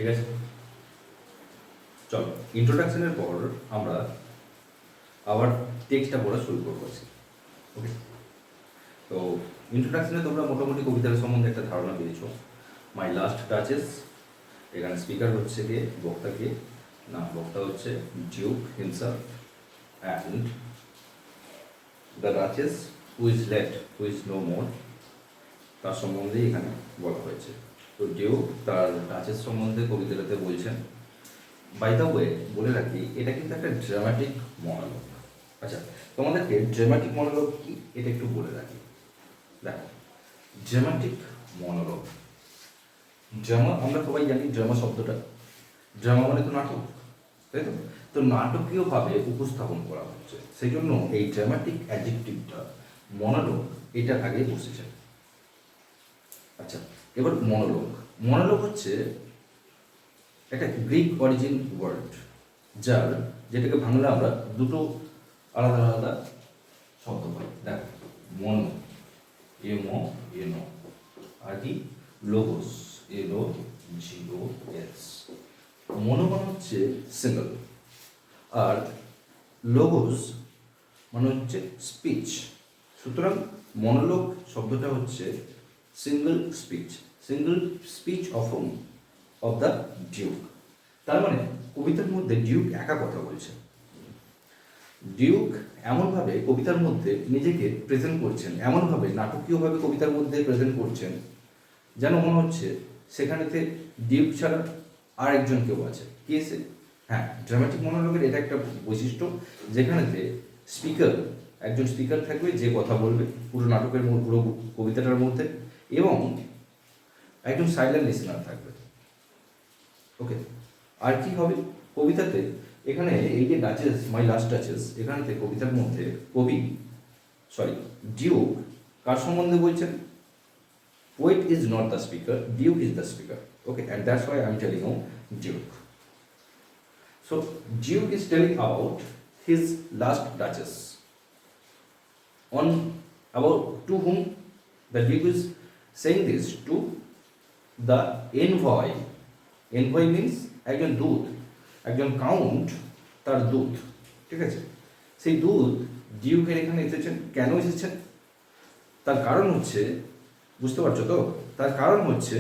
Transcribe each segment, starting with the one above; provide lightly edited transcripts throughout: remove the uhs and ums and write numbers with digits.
ঠিক আছে, চলো ইন্ট্রোডাকশনের পর আমরা আবার টেক্সটটা পড়া শুরু করবো আজকে। ওকে, তো ইন্ট্রোডাকশনে তোমরা মোটামুটি কবিতার সম্বন্ধে একটা ধারণা পেয়েছো। মাই লাস্ট টাচেস, এখানে স্পিকার হচ্ছে কে, বক্তা কে না, বক্তা হচ্ছে duke himself and the duchess who is left who is no more, তার সম্বন্ধেই এখানে বলা হয়েছে। তো ডিউক তার ডাচেস সম্বন্ধে কবিতাটাতে বলছেন। বাই দ্য ওয়ে বলে রাখি, এটা কিন্তু একটা ড্রামাটিক মনোলগ। আচ্ছা, তোমাদেরকে ড্রামাটিক মনোলগ কি এটা একটু বলে রাখি। দেখো, ড্রামাটিক মনোলগ, ড্রামা আমরা সবাই জানি, ড্রামা শব্দটা, ড্রামা মানে তো নাটক, তাই তো? তো নাটকীয়ভাবে উপস্থাপন করা হচ্ছে, সেই জন্য এই ড্রামাটিক অ্যাডজেক্টিভটা মনোলগ এটার আগে বসেছে। আচ্ছা, এবার মনোলগ, মনোলগ হচ্ছে একটা গ্রিক অরিজিন ওয়ার্ড, যেটাকে বাংলা আমরা দুটো আলাদা আলাদা শব্দ পাই। দেখো, মনো আর কি লোগোস LOGOS। মনো মানে হচ্ছে সিঙ্গল, আর লোগোস মানে হচ্ছে স্পিচ। সুতরাং মনোলগ শব্দটা হচ্ছে single speech of the Duke. তার মানে কবিতার মধ্যে ডিউক একা কথা বলছে। ডিউক এমনভাবে কবিতার মধ্যে নিজেকে প্রেজেন্ট করছেন, এমনভাবে নাটকীয়ভাবে কবিতার মধ্যে প্রেজেন্ট করছেন যেন মনে হচ্ছে সেখানেতে ডিউক ছাড়া আর একজন কেউ আছে। কে সে? হ্যাঁ, ড্রামাটিক মনোলগের এটা একটা বৈশিষ্ট্য, যেখানেতে একজন স্পিকার থাকবে যে কথা বলবে পুরো নাটকের পুরো কবিতাটার মধ্যে, এবং একজন সাইলেন্ট লিসনার থাকবে। ওকে, আর কি হবে কবিতাতে? এখানে এই যে ডাচেস, মাই লাস্ট ডাচেস, এখানেতে কবিতার মধ্যে ডিউক কার সম্বন্ধে বলছেন? Poet is not the speaker, Duke is the speaker. Okay, and that's why I'm telling you Duke. So Duke is telling about his last duchess. To whom the Duke is saying this? To the envoy. Envoy means একজন দূত, একজন count, তার দূত। ঠিক আছে, সেই দূত ডিউকের এখানে এসেছেন। কেন এসেছেন? তার কারণ হচ্ছে, বুঝতে পারছো তো? তার কারণ হচ্ছে,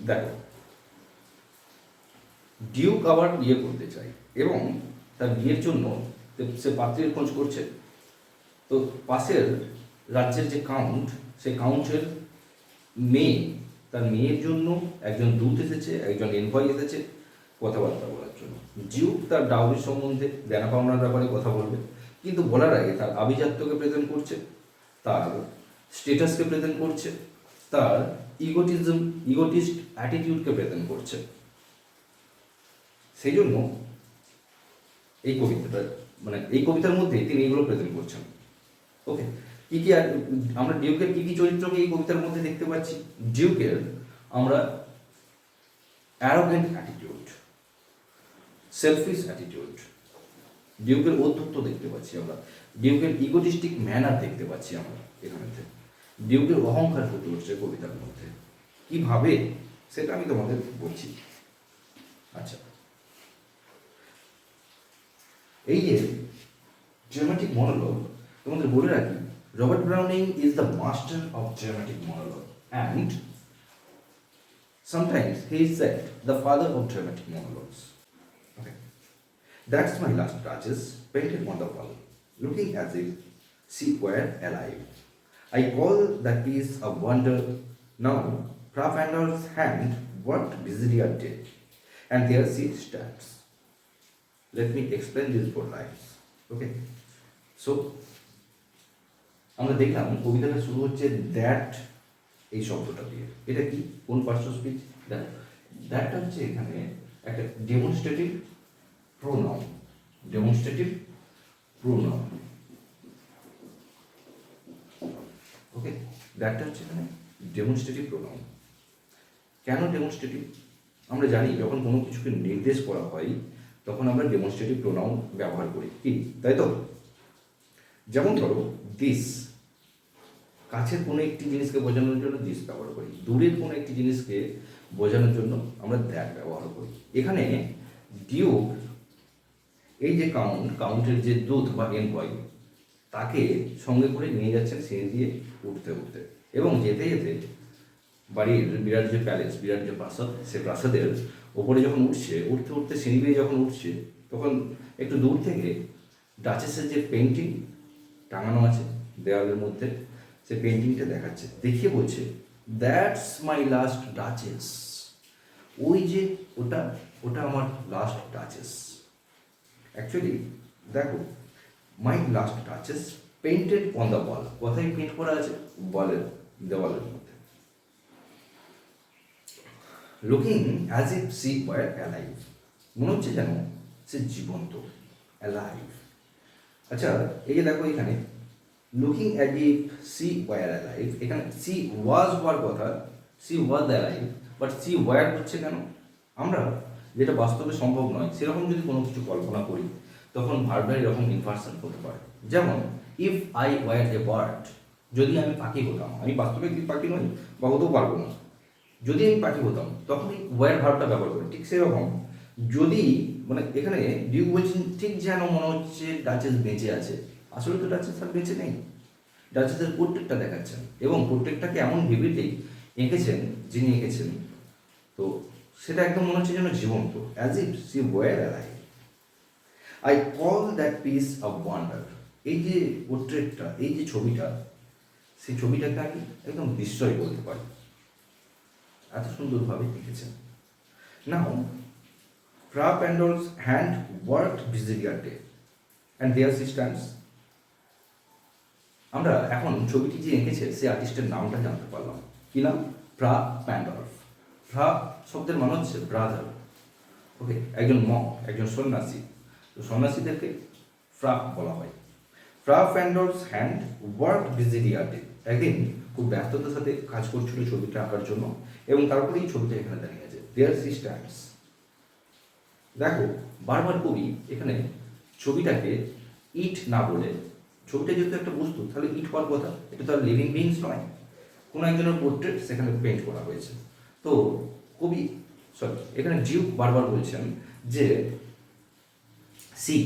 দেখো, ডিউক আবার বিয়ে করতে চায় এবং তার বিয়ের জন্য সে পাত্রের খোঁজ করছে। তো পাশের রাজ্যের যে কাউন্ট, সেই কাউন্টের মেয়ে, তার মেয়ের জন্য একজন দূত এসেছে, একজন এনভয় এসেছে কথাবার্তা বলার জন্য। ডিউক তার ডাউরি সম্বন্ধে, দেনা পাওনার ব্যাপারে কথা বলবে, কিন্তু বলার আগে তার আভিজাত্যকে প্রেজেন্ট করছে, তার স্টেটাসকে প্রেজেন্ট করছে, তার ইগোটিস্ট অ্যাটিটিউডকে প্রেজেন্ট করছে। সেই জন্য এই কবিতাটা, মানে এই কবিতার মধ্যে তিনি এগুলো প্রেজেন্ট করছেন। ওকে, কি কি আমরা ডিউকের কি কি চরিত্রকে এই কবিতার মধ্যে দেখতে পাচ্ছি? ডিউকের আমরা অ্যারোগেন্ট অ্যাটিটিউড, সেলফিশ অ্যাটিটিউড, ডিউকের ঔদ্ধত্য দেখতে পাচ্ছি আমরা, ডিউকের ইগোটিস্টিক ম্যানার দেখতে পাচ্ছি আমরা এখানে। ডিউকের অহংকার ফুটে উঠছে কবিতার মধ্যে। কিভাবে সেটা আমি তোমাদের বলছি। আচ্ছা, এই যে ড্রামাটিক মনোলগ, তোমাদের বলে রাখি, Robert Browning is the master of dramatic monologue and sometimes he is said the father of dramatic monologues. Okay, that's my last duchess painted on the wall, looking as if she were alive. I call that piece a wonder. Now, Pravander's hand worked busily at it, and there she stands. Let me explain these 4 lines. Okay, so আমরা দেখলাম কবিতাটা শুরু হচ্ছে that এই শব্দটা দিয়ে। এটা কি, কোন পার্শ্ব স্পিচ? দ্যাটটা হচ্ছে এখানে একটা ডেমনস্ট্রেটিভ প্রোনাউন। ওকে, দ্যাটটা হচ্ছে এখানে ডেমনস্ট্রেটিভ প্রোনাউন। কেন ডেমনস্ট্রেটিভ? আমরা জানি যখন কোনো কিছুকে নির্দেশ করা হয় তখন আমরা ডেমনস্ট্রেটিভ প্রোনাউন ব্যবহার করি, কি তাই তো? যেমন ধরো দিস, কাছের কোনো একটি জিনিসকে বোঝানোর জন্য দিস ব্যবহার করি, দূরের কোনো একটি জিনিসকে বোঝানোর জন্য আমরা দ্যাট ব্যবহার করি। এখানে ডিউক এই যে কাউন্টের যে দূত বা এমপ্লয়ি, তাকে সঙ্গে করে নিয়ে যাচ্ছেন সিঁড়ি দিয়ে উঠতে উঠতে, এবং যেতে যেতে বাড়ির বিরাট যে প্যালেস, বিরাট যে প্রাসাদ, সে প্রাসাদের ওপরে যখন উঠছে, উঠতে উঠতে সিঁড়ি দিয়ে যখন উঠছে, তখন একটু দূর থেকে ডাচেসের যে পেন্টিং টাঙানো আছে দেওয়ালের মধ্যে, সে পেন্টিংটা দেখাচ্ছে, দেখিয়ে বলছে দ্যাটস মাই লাস্ট ডাচেস। ওই যে ওটা ওটা আমার লাস্ট ডাচেস। অ্যাকচুয়ালি দেখো, my last duchess painted on the wall, কোথায় পেন্ট করা আছে? ওয়ালের, দেওয়ালের মধ্যে। Looking as if she were alive, মনে হচ্ছে যেন সে জীবন্ত, অ্যালাইভ। আচ্ছা, এই যে দেখো এখানে looking as if she were alive, এখানে সি ওয়াজ হওয়ার কথা, she was alive, but she were হচ্ছে কেন? আমরা যেটা বাস্তবে সম্ভব নয় সেরকম যদি কোনো কিছু কল্পনা করি, তখন ভার্বের এরকম ইনভার্সন হতে পারে। যেমন if I were a bird, যদি আমি পাখি হতাম, আমি বাস্তবে কি পাখি নই বা হতেও পারবো না, যদি আমি পাখি হতাম তখন এই ওয়ার ভার্বটা ব্যবহার করি। ঠিক সেরকম যদি, মানে এখানে ডিউ বলছেন ঠিক যেন মনে হচ্ছে ডাচেস বেঁচে আছে, আসলে তো ডাচেস আর বেঁচে নেই, ডাচেসের পোর্ট্রেটটা দেখাচ্ছেন, এবং পোর্ট্রেটটাকে এমন ভিভিডলি এঁকেছেন যিনি এঁকেছেন, তো সেটা একদম মনে হচ্ছে যেন জীবন্ত, as if she were alive. I call that piece of wonder, এই যে পোর্ট্রেটটা, এই যে ছবিটা, সেই ছবিটাকে আমি একদম বিস্ময় বলতে পারি, এত সুন্দরভাবে লিখেছেন। Now Fra Pandolf's hand worked busily a day and there she stands. আমরা এখন ছবিটি যে এঁকেছে সে আর্টিস্টের নামটা জানতে পারলাম। কি নাম? ফ্রা প্যান্ডলফ। ফ্রা শব্দের মানে হচ্ছে ব্রাদার, ওকে, একজন মঙ্ক, একজন সন্ন্যাসী, তো সন্ন্যাসীদেরকে ফ্রা বলা হয়। ফ্রা Pandolf's hand work বিজিলি a day, একদিন খুব ব্যস্ততার সাথে কাজ করছিল ছবিটা আঁকার জন্য, এবং তারপরেই ছবিটা এখানে দাঁড়িয়ে আছে, দেয়ার সি স্ট্যান্ডস। দেখো, বারবার কবি এখানে ছবিটাকে ইট না বলে, ছবিটা যেহেতু একটা বস্তু, তাহলে ইট হওয়ার কথা, এটা তো আর লিভিং বিংস নয়, কোনো একজনের পোর্ট্রেট সেখানে পেন্ট করা হয়েছে। তো কবি, এখানে ডিউক বারবার বলছেন যে সি,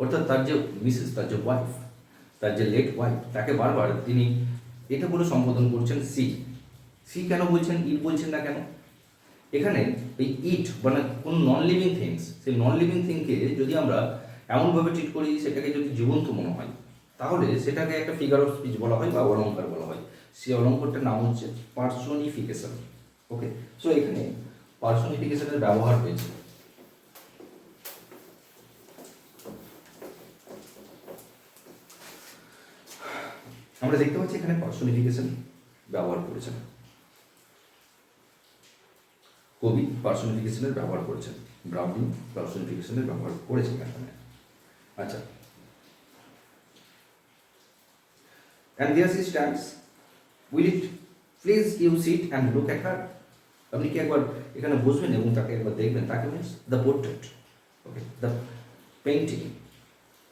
অর্থাৎ তার যে মিসেস, তার যে ওয়াইফ, তার যে লেট ওয়াইফ, তাকে বারবার তিনি এটা বলে সম্বোধন করছেন সি। সি কেন বলছেন, ইট বলছেন না কেন? এখানে এই ইট মানে কোন নন লিভিং থিংস, সেই নন লিভিং থিংকে যদি আমরা এমনভাবে ট্রিট করি, সেটাকে যদি জীবন্ত মনে হয়, তাহলে সেটাকে একটা ফিগার অফ স্পিচ বলা হয় বা অলঙ্কার বলা হয়। সেই অলঙ্কারটার নাম হচ্ছে পার্সোনিফিকেশন। ওকে, সো এখানে পার্সোনিফিকেশনের ব্যবহার হয়েছে। আমরা দেখতে পাচ্ছি এখানে পার্সোনিফিকেশন ব্যবহার করেছেন, কবি পার্সোনিফিকেশনের ব্যবহার করেছেন, ব্রাউনিং পার্সোনিফিকেশনের ব্যবহার করেছেন এখানে। আচ্ছা, and there she stands, will it please you sit and look at her? আপনি কি একবার এখানে বসবেন এবং তাকে একবার দেখবেন? তাকে means the portrait, okay, the painting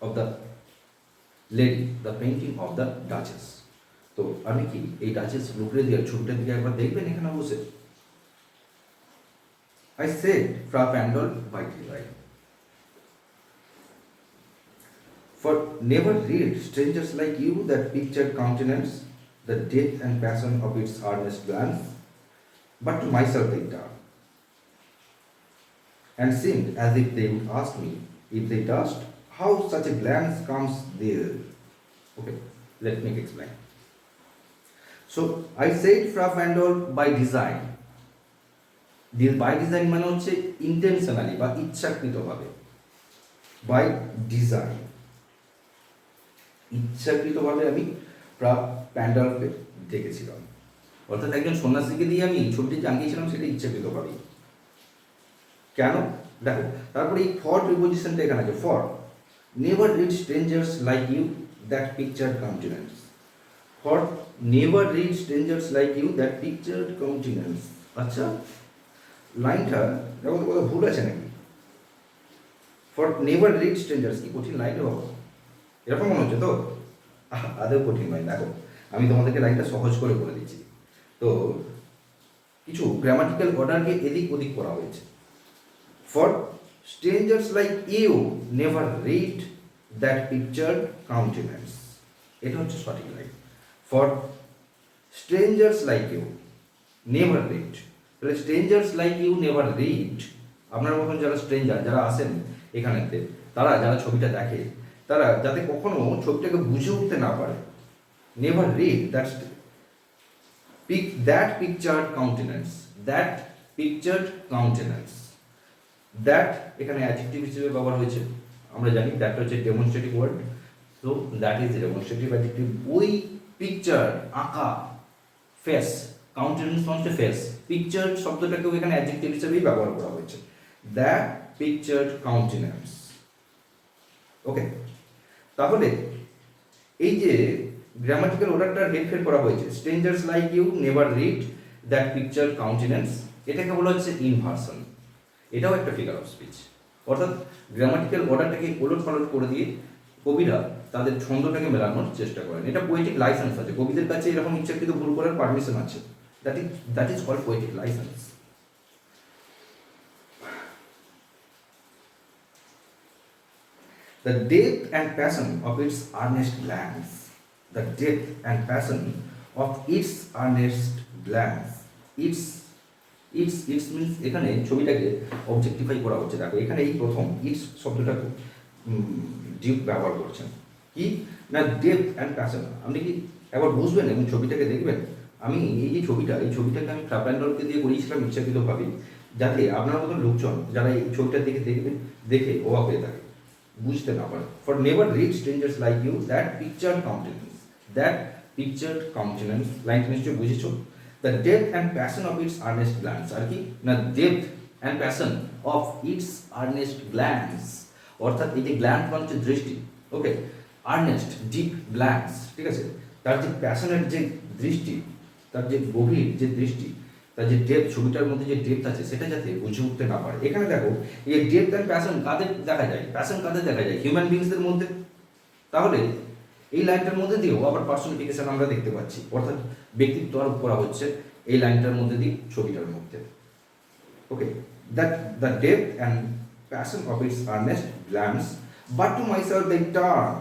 of the lady, the painting of the duchess. তো আপনি কি এই ডাচেস লুক্রেজিয়ার ছবিটার দিকে একবার দেখবেন এখানে বসে? I said, Fra Pandol by design. For never read strangers like you that pictured countenance, the depth and passion of its earnest glance, but to myself they turned, and seemed as if they would ask me, if they durst, how such a glance comes there. Okay, let me explain. So, I said Fra Pandol by design. By design মানে হচ্ছে intentionally বা ইচ্ছাকৃতভাবে, by design, ইচ্ছাকৃতভাবে আমি প্যান্ডলকে দেখেছিলাম, অর্থাৎ একজন সন্ন্যাসীকে দিয়ে আমি ছবিটি আঁকিয়েছিলাম, সেটা ইচ্ছাকৃতভাবেই। কেন? দেখো, তারপরে এই ফর প্রিপোজিশনটা এখানে আছে, for never read strangers like you that pictured countenance. For never read strangers like you that pictured countenance. আচ্ছা, লাইনটা দেখো কোথাও ভুল আছে নাকি? ফর নেভার রিড স্ট্রেঞ্জার্স, কি কঠিন লাইন বাবা, এরকম মনে হচ্ছে তো? আদৌ কঠিন নয়। দেখো, আমি তোমাদেরকে লাইনটা সহজ করে বলে দিচ্ছি। তো কিছু গ্রামাটিক্যাল অর্ডারকে এদিক ওদিক করা হয়েছে। For strangers like you never read that picture countenance, এটা হচ্ছে সঠিক line. For strangers like you never read, তাহলে strangers like you never read, আপনার মতন যারা স্ট্রেঞ্জার যারা আসেন এখানেতে, তারা যারা ছবিটা দেখে তারা যাতে কখনো ছবিটাকে বুঝে উঠতে না পারে, never read that pictured countenance, that pictured countenance, that এখানে অ্যাডজেক্টিভ হিসেবে ব্যবহার হয়েছে, আমরা জানি দ্যাট হচ্ছে ডেমনস্ট্রেটিভ ওয়ার্ড, তো দ্যাট ইজ ডেমনস্ট্রেটিভ অ্যাডজেক্টিভ। ওই পিকচার আঁকা, ফেস, কাউন্টেন্যান্স হচ্ছে ফেস, পিকচার শব্দটাকেও এখানে অ্যাডজেক্টিভ হিসেবেই ব্যবহার করা হয়েছে, দ্যাট পিকচার্ড কাউন্টেন্যান্স। ওকে, তাহলে এই যে গ্রামাটিক্যাল অর্ডারটা হেরফের করা হয়েছে, strangers like you never read that picture countenance, এটাকে বলা হচ্ছে ইনভার্সন, এটাও একটা ফিগার অফ স্পিচ। অর্থাৎ গ্রামাটিক্যাল অর্ডারটাকে ওলট পালট করে দিয়ে কবিরা তাদের ছন্দটাকে মেলানোর চেষ্টা করেন, এটা পোয়েটিক লাইসেন্স আছে, কবিদের কাছে এরকম ইচ্ছাকৃত ভুল করার পারমিশন আছে, that is called poetic licence. The depth and passion of its earnest glance, the depth and passion of its earnest glance, its means এখানে ছবিটাকে অবজেক্টিফাই করা হচ্ছে। দেখো এখানে এই প্রথম ইটস শব্দটাকে ডিপ ব্যবহার করছেন, কি না ডেপথ অ্যান্ড প্যাশন। আপনি কি একবার বুঝবেন এবং ছবিটাকে দেখবেন, আমি এই যে ছবিটাকে আমি ফ্রাপ্যান্ডলকে দিয়ে করিয়েছিলাম ইচ্ছাকৃতভাবে, যাতে আপনার মতন লোকজন যারা এই ছবিটার দিকে দেখে অবাক হয়ে থাকে, বুঝতে না পারে। For never read strangers like you that picture countenance, that picture countenance, লাইনটা নিশ্চয়ই বুঝেছ। The depth and passion of its earnest glance, আর কি না depth and passion of its earnest glance, অর্থাৎ এই যে গ্ল্যান্স মানে হচ্ছে দৃষ্টি, ওকে, আর্নেস্ট ডিপ গ্ল্যান্স, ঠিক আছে, তার যে প্যাশনের যে দৃষ্টি, তার যে গভীর যে দৃষ্টি, তার যে ডেপথ, ছবিটার মধ্যে যে ডেপথ আছে সেটা যাতে বুঝে উঠতে না পারে। এখানে দেখো এই ডেপথ অ্যান্ড প্যাশন কাদের দেখা যায়, প্যাশন কাদের দেখা যায়, হিউম্যান বিংসদের মধ্যে। তাহলে এই লাইনটার মধ্যে দিয়েও আবার পার্সনিফিকেশন আমরা দেখতে পাচ্ছি, অর্থাৎ ব্যক্তিত্ব আরোপ করা হচ্ছে এই লাইনটার মধ্যে দিয়ে ছবিটার মধ্যে। Okay, that the depth and passion of its earnest glance but to myself they turn,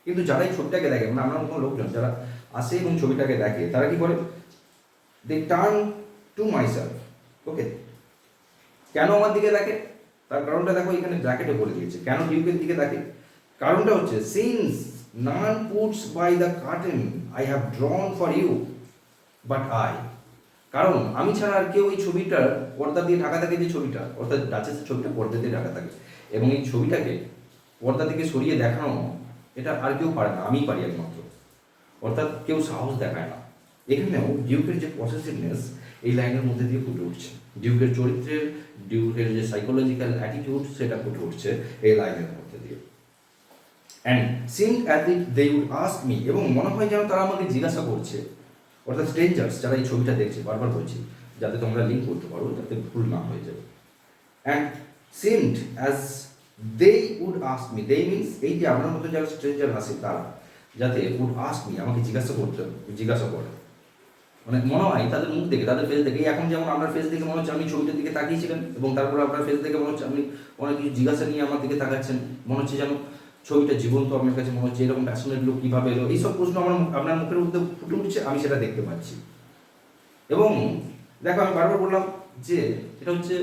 কিন্তু যারা এই ছবিটাকে দেখে, মানে আমরা কোনো লোকজন যারা আসে এবং ছবিটাকে দেখে, তারা কি করে, দে টার্ন টু মাইসেলফ। ওকে, কেন আমার দিকে দেখে, তার কারণটা দেখো এখানে ব্র্যাকেটে বলে দিয়েছে, কেন ডিউকের দিকে দেখে, কারণটা হচ্ছে since none puts by the curtain I have drawn for you but I, কারণ আমি ছাড়া আর কেউ এই ছবিটার পর্দা দিয়ে ঢাকা থাকে, যে ছবিটা অর্থাৎ ডাচেসের ছবিটা পর্দা দিয়ে ঢাকা থাকে, এবং এই ছবিটাকে পর্দা থেকে সরিয়ে দেখানো এটা আর কেউ পারে না, আমিই পারি একমাত্র, অর্থাৎ কেউ সাহস দেখায় না। এখানেও ডিউকের যে পসেসিভনেস এই লাইনের মধ্যে দিয়ে ফুটে উঠছে, ডিউকের চরিত্রের, ডিউকের যে সাইকোলজিক্যাল অ্যাটিটিউড সেটা ফুটে উঠছে এই লাইনের মধ্যে দিয়ে। And seemed as if they would ask me, এবং মনে হয় যেন তারা আমাকে জিজ্ঞাসা করছে, অর্থাৎ স্ট্রেঞ্জার্স যারা এই ছবিটা দেখছে, বারবার বলছি যাতে তোমরা লিঙ্ক করতে পারো, যাতে ভুল না হয়ে যাবে। And seemed as they would ask me, they means এই যে আপনার মতো যারা স্ট্রেঞ্জার আছে তারা যাতে উড আস্ক মি, আমাকে জিজ্ঞাসা করে, মানে মনে হয় তাদের মুখ দেখে, তাদের ফেস দেখে, এখন যেমন আপনার ফেস দেখে মনে হচ্ছে আপনি ছবিটার দিকে তাকিয়েছিলেন, এবং তারপরে আপনার ফেস দেখে মনে হচ্ছে আপনি অনেক কিছু জিজ্ঞাসা নিয়ে আমার দিকে তাকাচ্ছেন, মনে হচ্ছে যেন ছবিটা জীবন্ত আপনার কাছে মনে হচ্ছে, এরকম প্যাশনেট লোক কীভাবে এলো, এইসব প্রশ্ন আপনার মুখের মধ্যে ফুটে উঠছে, আমি সেটা দেখতে পাচ্ছি। এবং দেখো আমি বারবার বললাম যে এটা হচ্ছে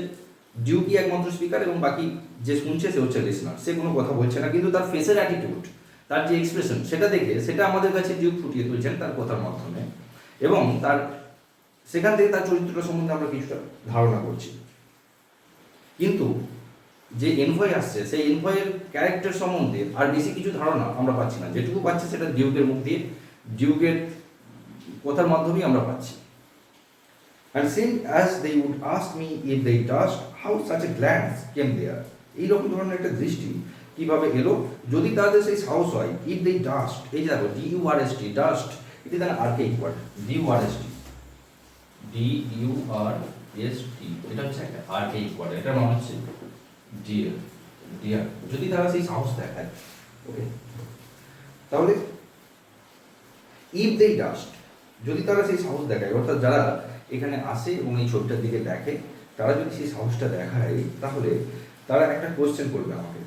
ডিউকি একমাত্র স্পিকার, এবং বাকি যে শুনছে সে হচ্ছে লিসনার, সে কোনো কথা বলছে না, কিন্তু তার ফেসের অ্যাটিটিউড, তার যে এক্সপ্রেশন সেটা দেখে সেটা আমাদের কাছে ডিউক ফুটিয়ে তুলছেন তার কথার মাধ্যমে, এবং তার সেখান থেকে তার চরিত্রটা সম্বন্ধে আমরা কিছুটা ধারণা করছি। কিন্তু যে এনভয় আসছে সেই এনভয়ের ক্যারেক্টার সম্বন্ধে আর বেশি কিছু ধারণা আমরা পাচ্ছি না, যেটুকু পাচ্ছি সেটা ডিউকের মুখ দিয়ে, ডিউকের কথার মাধ্যমেই আমরা পাচ্ছি। And same as they would ask me if they touched, how such a glance came there, এইরকম ধরনের একটা দৃষ্টি কিভাবে এলো, যদি তাদের সেই সাহস হয়, if they dust, এই যে দেখো DURST, ডাস্ট, এটি তার আর্কেইক ওয়ার্ড, DURST, এটা হচ্ছে একটা আর্কেইক ওয়ার্ড, এটা মানে হচ্ছে ডিয়ার, যদি তারা সেই সাহস দেখায়। ওকে, তাহলে ইফ দে ডাস্ট, যদি তারা সেই সাহস দেখায়, অর্থাৎ যারা এখানে আসে এবং এই ছবিটার দিকে দেখে, তারা যদি সেই সাহসটা দেখায়, তাহলে তারা একটা কোয়েশ্চেন করবে আমাকে,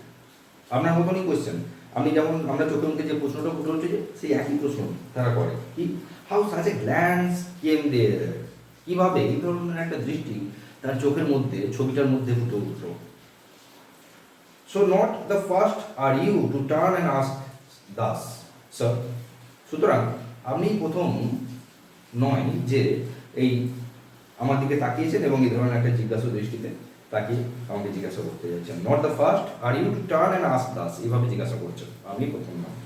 আপনার মতনই কোয়েশ্চেন। আপনি যেমন আমরা চোখে মুখে যে প্রশ্নটা ফুটে উঠছে, সেই একই প্রশ্ন তারা করে, কি হাউ সাচ এ গ্ল্যান্স কেম দেয়ার, কীভাবে এই ধরনের একটা দৃষ্টি তার চোখের মধ্যে, ছবিটার মধ্যে ফুটে উঠল। So not the first are you to turn and ask thus sir, সুতরাং আপনি প্রথম নয় যে এই আমার দিকে তাকিয়েছেন এবং এই ধরনের একটা জিজ্ঞাসা দৃষ্টিতে তাকিয়ে আমাকে জিজ্ঞাসা করতে যাচ্ছেন। Not the first are you to turn and ask thus, এইভাবে জিজ্ঞাসা করছেন, আমি প্রথম নয়।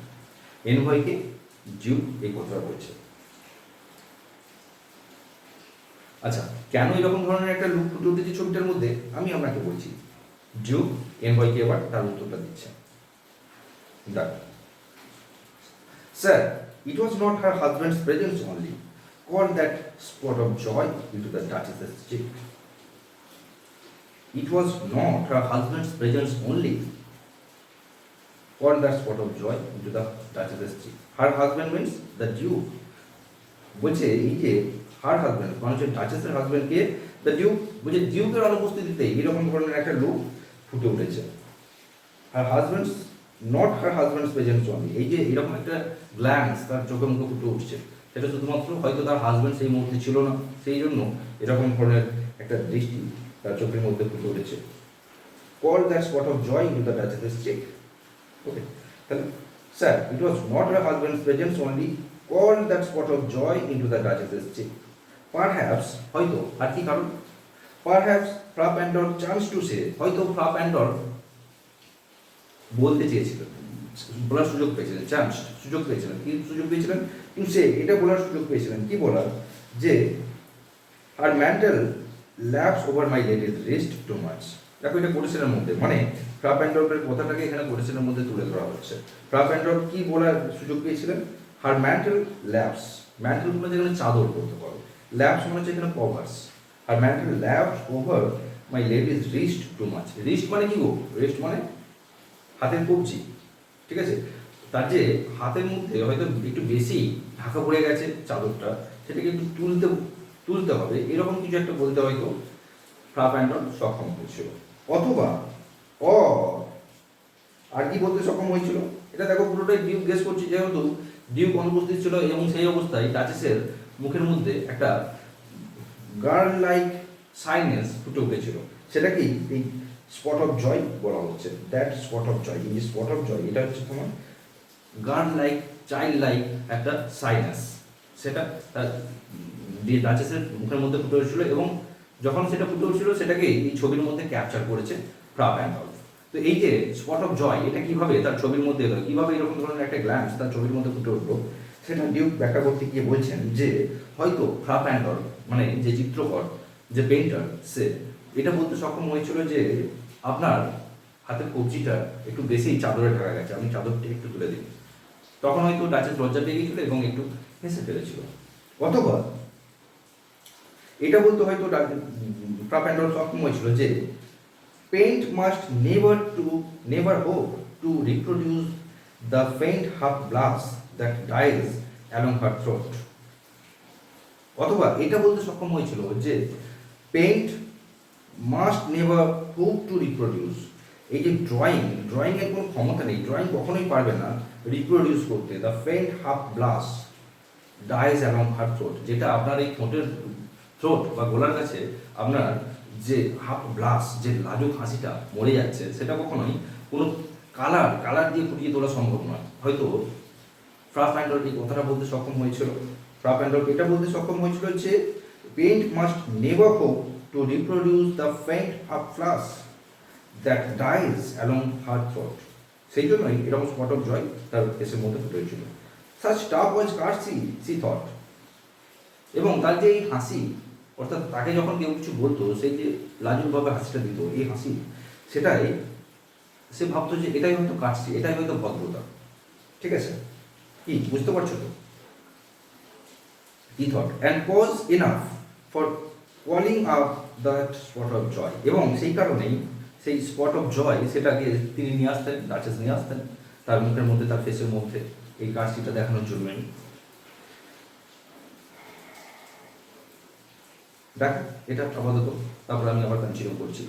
এনভয়কে জিউ এই কথাটা বলছে। আচ্ছা, কেন এরকম ধরনের একটা লুক ফুটে উঠেছে ছবিটার মধ্যে, আমি আপনাকে বলছি। জিউ এনভয়কে এবার তার উত্তরটা দিচ্ছে। দেখ sir, it was not her husband's presence only caused that spot of joy into the Duchess's cheek. It was not her husband's presence only caused that spot of joy into the Duchess's cheek. Her husband means the Duke. বলছে এই যে her husband মানে হচ্ছে ডাচেসের হাজব্যান্ডকে the Duke, বলছে ডিউকের অনুপস্থিতিতে এরকম ধরনের একটা লুক ফুটে উঠেছে। হার husbands not her husband's presence only, এই যে এরকম একটা গ্ল্যান্স তার চোখে মুখে ফুটে উঠছে, সেটা শুধুমাত্র হয়তো তার হাজব্যান্ড সেই মুহূর্তে ছিল না, সেই জন্য এরকম ধরনের একটা দৃষ্টি তার চোখের মধ্যে ফুটে উঠেছে। Call that spot of joy into the duchess's cheek. Okay, তাহলে sir, it was not her husband's presence only call that spot of joy into the duchess's cheek. Perhaps, হয়তো, আর কি কারণ, perhaps Fra Pandolf chance to say, হয়তো Fra প্যান্ডর বলতে চেয়েছিলেন, বলার সুযোগ পেয়েছিলেন, চান্স সুযোগ পেয়েছিলেন, কি সুযোগ পেয়েছিলেন, কিন্তু সে এটা বলার সুযোগ পেয়েছিলেন, কি বলার, যে her mantle laps over my lady's wrist too much. দেখো, এটা কোটেশনের মধ্যে, মানে ফ্রা প্যান্ডরের কথাটাকে এখানে কোটেশনের মধ্যে তুলে ধরা হচ্ছে। ফ্রা প্যান্ডর কি বলার সুযোগ পেয়েছিলেন, হার ম্যান্টেল ল্যাপস, ম্যান্টেল মানে যেখানে চাদর বলতে পারো, ল্যাপস মানে হচ্ছে এখানে কভার্স, আর mantle laps over my lady's wrist too much. Wrist মানে কি গো, রিস্ট মানে হাতের কবজি, ঠিক আছে, তার যে হাতের মধ্যে হয়তো একটু বেশি ঢাকা পড়ে গেছে চাদরটা, সেটাকে একটু তুলতে হবে, এরকম কিছু একটা বলতে হয়তো ফ্রা প্যান্ডর সক্ষম হয়েছিল। অথবা আর কি বলতে সক্ষম হয়েছিল, এটা দেখো পুরোটাই ডিউক গেস করছি, যেহেতু ডিউক অনুপস্থিত ছিল এবং সেই অবস্থায় ডাচেসের মুখের মধ্যে একটা গার্ল লাইক সাইনেস ফুটে উঠেছিল, সেটা কি এই স্পট অফ জয় বলা হচ্ছে। দ্যাট স্পট অফ জয়, এই স্পট অফ জয়, এটা হচ্ছে তোমার গার্ল লাইক, চাইল্ড লাইক একটা সাইনেস, সেটা তার ডাচেসের মুখের মধ্যে ফুটে উঠেছিল, এবং যখন সেটা ফুটে উঠেছিল সেটাকে এই ছবির মধ্যে ক্যাপচার করেছে ফ্রা প্যান্ডর। তো এই যে স্পট অফ জয়, এটা কিভাবে তার ছবির মধ্যে এলো, কিভাবে এরকম ধরনের একটা গ্ল্যান্স তার ছবির মধ্যে ফুটে উঠলো, সেটা ডিউক ব্যাখ্যা করতে গিয়ে বলছেন যে হয়তো ফ্রা প্যান্ডর মানে যে চিত্রকর, যে পেইন্টার, সে এটা বলতে সক্ষম হয়েছিল যে আপনার হাতের কবজিটা একটু বেশি চাদরে ঢাকা গেছে, আপনি চাদরটি একটু তুলে দিন। তখন হয়তো ডাচেস লজ্জা পেয়ে গিয়েছিল এবং একটু হেসে ফেলেছিল। অথবা এটা বলতে হয়তো ফ্রা প্যান্ডর সক্ষম হয়েছিল যে paint must never hope to reproduce the faint half blush that dies along her throat. অথবা এটা বলতে সক্ষম হয়েছিল যে paint must never hope to reproduce, এই যে ড্রয়িংয়ের কোনো ক্ষমতা নেই, ড্রয়িং কখনোই পারবে না রিপ্রোডিউস করতে the faint half blush dies along her throat, যেটা আপনার এই ঠোঁটের থ্রোট বা গলার কাছে আপনার যে হাফ ব্লাস, যে লাজুক হাসিটা মরে যাচ্ছে, সেটা কখনোই কোনো কালার দিয়ে ফুটিয়ে তোলা সম্ভব নয়। হয়তো ফ্রা প্যান্ডর এই কথাটা বলতে সক্ষম হয়েছিল, ফ্রা প্যান্ডর এটা বলতে সক্ষম হয়েছিল যে paint must never hope to reproduce the faint half blush that dies along her throat, সেই জন্যই এরকম স্পট অফ জয় তার ফেসের মধ্যে ফুটে হয়েছিল। সাচ টাফ ওয়াজ কার্সি সি থট, এবং তার যে এই হাসি, অর্থাৎ তাকে যখন কেউ কিছু বলতো, সেই যে লাজুকভাবে হাসিটা দিত, এই হাসি, সেটাই সে ভাবতো যে এটাই হয়তো কাটছি, এটাই হয়তো ভদ্রতা, ঠিক আছে, কি বুঝতে পারছো তো? He thought and cause enough for calling up that spot of joy, এবং সেই কারণেই সেই স্পট অফ জয় সেটাকে তিনি নিয়ে আসতেন, ডাচেস নিয়ে আসতেন তার মুখের মধ্যে, তার ফেসের মধ্যে এই কাজটিটা দেখানোর জন্যই। দেখ এটা আপাতত, তারপরে আমি আবার কন্টিনিউ করছি।